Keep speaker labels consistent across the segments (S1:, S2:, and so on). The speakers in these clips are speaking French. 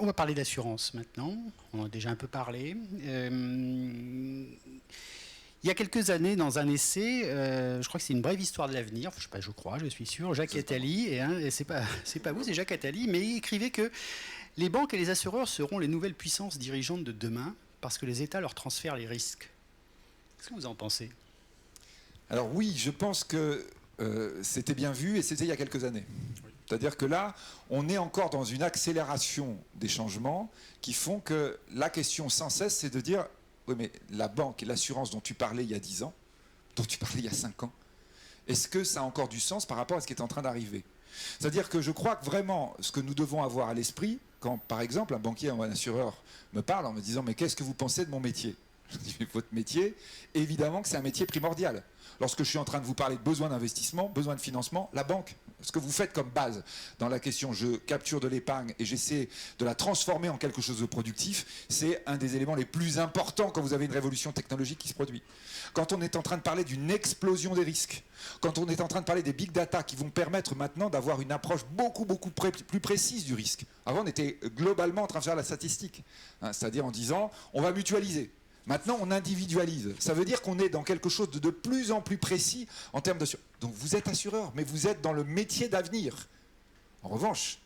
S1: On va parler d'assurance maintenant. On en a déjà un peu parlé. Il y a quelques années, dans un essai, je crois que c'est une brève histoire de l'avenir, je sais pas, je suis sûr, Jacques Attali, et c'est pas vous, c'est Jacques Attali, mais il écrivait que les banques et les assureurs seront les nouvelles puissances dirigeantes de demain parce que les États leur transfèrent les risques. Qu'est-ce que vous en pensez?
S2: Alors oui, je pense que c'était bien vu et c'était il y a quelques années. Oui. C'est-à-dire que là, on est encore dans une accélération des changements qui font que la question sans cesse, c'est de dire oui, mais la banque et l'assurance dont tu parlais il y a 10 ans, dont tu parlais il y a 5 ans, est-ce que ça a encore du sens par rapport à ce qui est en train d'arriver? C'est-à-dire que je crois que vraiment, ce que nous devons avoir à l'esprit, quand par exemple un banquier ou un assureur me parle en me disant mais qu'est-ce que vous pensez de mon métier? Je dis mais votre métier, évidemment que c'est un métier primordial. Lorsque je suis en train de vous parler de besoin d'investissement, besoin de financement, la banque, ce que vous faites comme base dans la question je capture de l'épargne et j'essaie de la transformer en quelque chose de productif, c'est un des éléments les plus importants quand vous avez une révolution technologique qui se produit. Quand on est en train de parler d'une explosion des risques, quand on est en train de parler des big data qui vont permettre maintenant d'avoir une approche beaucoup plus précise du risque. Avant on était globalement en train de faire la statistique, c'est-à-dire en disant on va mutualiser. Maintenant, on individualise. Ça veut dire qu'on est dans quelque chose de plus en plus précis en termes d'assurance. Donc vous êtes assureur, mais vous êtes dans le métier d'avenir. En revanche,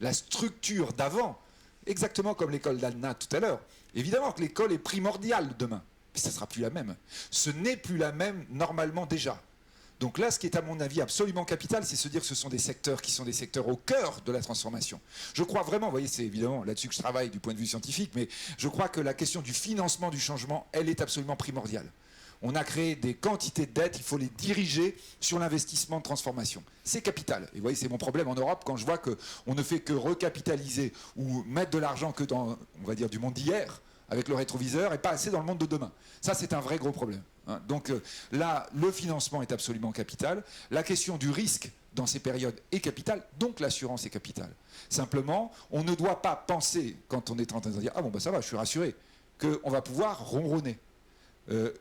S2: la structure d'avant, exactement comme l'école d'Alna tout à l'heure, évidemment que l'école est primordiale demain, mais ça ne sera plus la même. Ce n'est plus la même normalement déjà. Donc là, ce qui est à mon avis absolument capital, c'est se dire que ce sont des secteurs qui sont des secteurs au cœur de la transformation. Je crois vraiment, vous voyez, c'est évidemment là-dessus que je travaille du point de vue scientifique, mais je crois que la question du financement du changement, elle est absolument primordiale. On a créé des quantités de dettes, il faut les diriger sur l'investissement de transformation. C'est capital. Et vous voyez, c'est mon problème en Europe quand je vois qu'on ne fait que recapitaliser ou mettre de l'argent que dans, on va dire, du monde d'hier, avec le rétroviseur, et pas assez dans le monde de demain. Ça, c'est un vrai gros problème. Donc là, le financement est absolument capital. La question du risque dans ces périodes est capitale, donc l'assurance est capitale. Simplement, on ne doit pas penser, quand on est en train de dire « Ah bon, bah ça va, je suis rassuré », qu'on va pouvoir ronronner.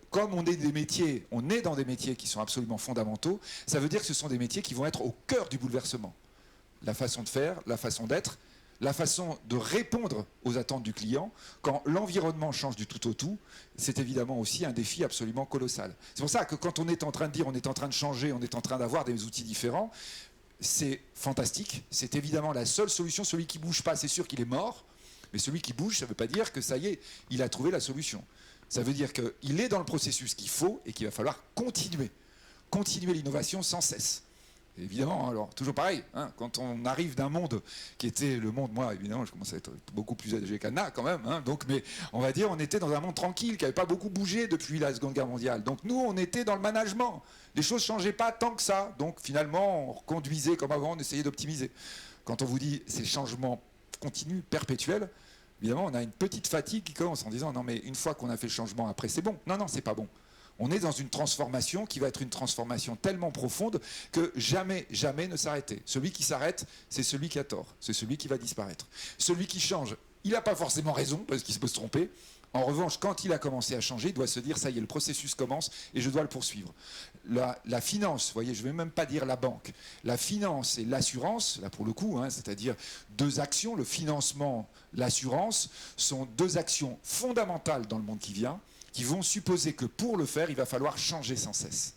S2: Comme on est dans des métiers qui sont absolument fondamentaux, ça veut dire que ce sont des métiers qui vont être au cœur du bouleversement. La façon de faire, la façon d'être, la façon de répondre aux attentes du client, quand l'environnement change du tout au tout, c'est évidemment aussi un défi absolument colossal. C'est pour ça que quand on est en train de dire on est en train de changer, on est en train d'avoir des outils différents, c'est fantastique, c'est évidemment la seule solution. Celui qui ne bouge pas, c'est sûr qu'il est mort, mais celui qui bouge, ça ne veut pas dire que ça y est, il a trouvé la solution. Ça veut dire qu'il est dans le processus qu'il faut et qu'il va falloir continuer l'innovation sans cesse. Évidemment, alors toujours pareil, quand on arrive d'un monde qui était le monde, moi évidemment je commence à être beaucoup plus âgé qu'Anna quand même, donc, mais on va dire on était dans un monde tranquille qui n'avait pas beaucoup bougé depuis la Seconde Guerre mondiale. Donc nous on était dans le management, les choses ne changeaient pas tant que ça, donc finalement on reconduisait comme avant, on essayait d'optimiser. Quand on vous dit c'est le changement continu, perpétuel, évidemment on a une petite fatigue qui commence en disant non mais une fois qu'on a fait le changement après c'est bon. Non, c'est pas bon. On est dans une transformation qui va être une transformation tellement profonde que jamais ne s'arrêter. Celui qui s'arrête, c'est celui qui a tort. C'est celui qui va disparaître. Celui qui change, il n'a pas forcément raison parce qu'il peut se tromper. En revanche, quand il a commencé à changer, il doit se dire ça y est, le processus commence et je dois le poursuivre. La finance, vous voyez, je ne vais même pas dire la banque. La finance et l'assurance, là pour le coup, c'est-à-dire deux actions, le financement, l'assurance, sont deux actions fondamentales dans le monde qui vient, qui vont supposer que pour le faire, il va falloir changer sans cesse.